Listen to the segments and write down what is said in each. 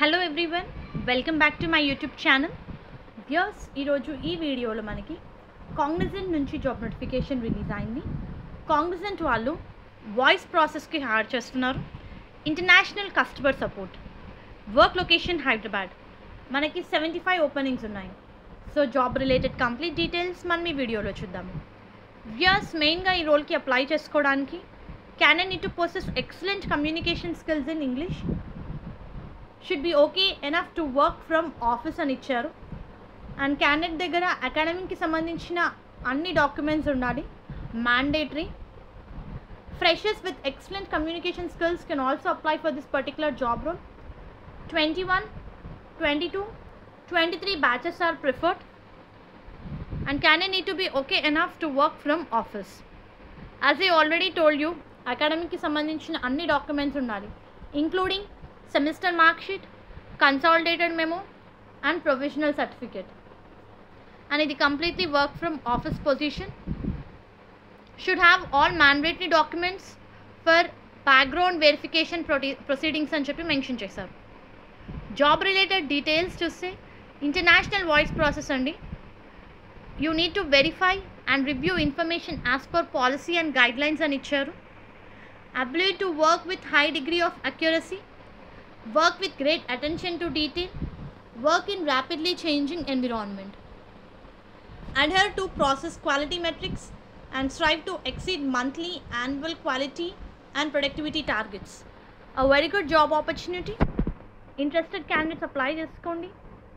Hello everyone, welcome back to my YouTube channel. Viewers, ఈరోజు ఈ వీడియోలో మనకి కాగ్నిజెంట్ నుంచి జాబ్ నోటిఫికేషన్ రిలీజ్ అయింది. కాగ్నిజెంట్ వాళ్ళు వాయిస్ ప్రాసెస్కి హైర్ చేస్తున్నారు. International customer support, work location Hyderabad. మనకి 75 ఓపెనింగ్స్ ఉన్నాయి. So job related complete details మనం ఈ వీడియోలో చూద్దాము. వ్యూయర్స్, మెయిన్గా ఈ రోల్కి అప్లై చేసుకోవడానికి candidate need to possess excellent communication skills in English, should be okay enough to work from office అని ఇచ్చారు. అండ్ క్యాండిడేట్ దగ్గర అకాడమీకి సంబంధించిన అన్ని డాక్యుమెంట్స్ ఉండాలి, mandatory. Freshers with excellent communication skills can also apply for this particular job role. 21, 22, 23 batches are preferred and candidate need to be okay enough to work from office. As I already told you, అకాడమీకి సంబంధించిన అన్ని documents ఉండాలి, including semester mark sheet, consolidated memo and provisional certificate. And ఇది completely work from office position. Should have all mandatory documents for background verification proceedings అని చెప్పి mention చేశారు. Job related details చూస్తే international voice process అండి. You need to verify and review information as per policy and guidelines అని ఇచ్చారు. Ability to work with high degree of accuracy, work with great attention to detail, work in rapidly changing environment, adhere to process quality metrics and strive to exceed monthly, annual quality and productivity targets. A very good job opportunity. Interested candidates apply cheskondi.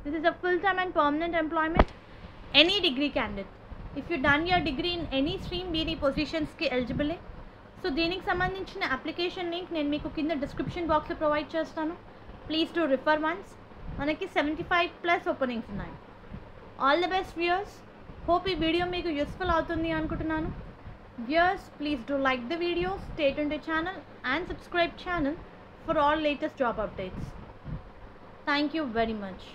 This is a full-time and permanent employment. Any degree candidate, if you done your degree in any stream, BD positions ki eligible. So దీనికి సంబంధించిన application link నేను మీకు కింద description బాక్స్లో provide చేస్తాను. Please to refer once. మనకి 75+ openings ఉన్నాయి. All the best viewers. Hope ఈ వీడియో మీకు యూస్ఫుల్ అవుతుంది అనుకుంటున్నాను. Viewers, please do like the video, stay tuned to channel and subscribe channel for all latest job updates. Thank you very much.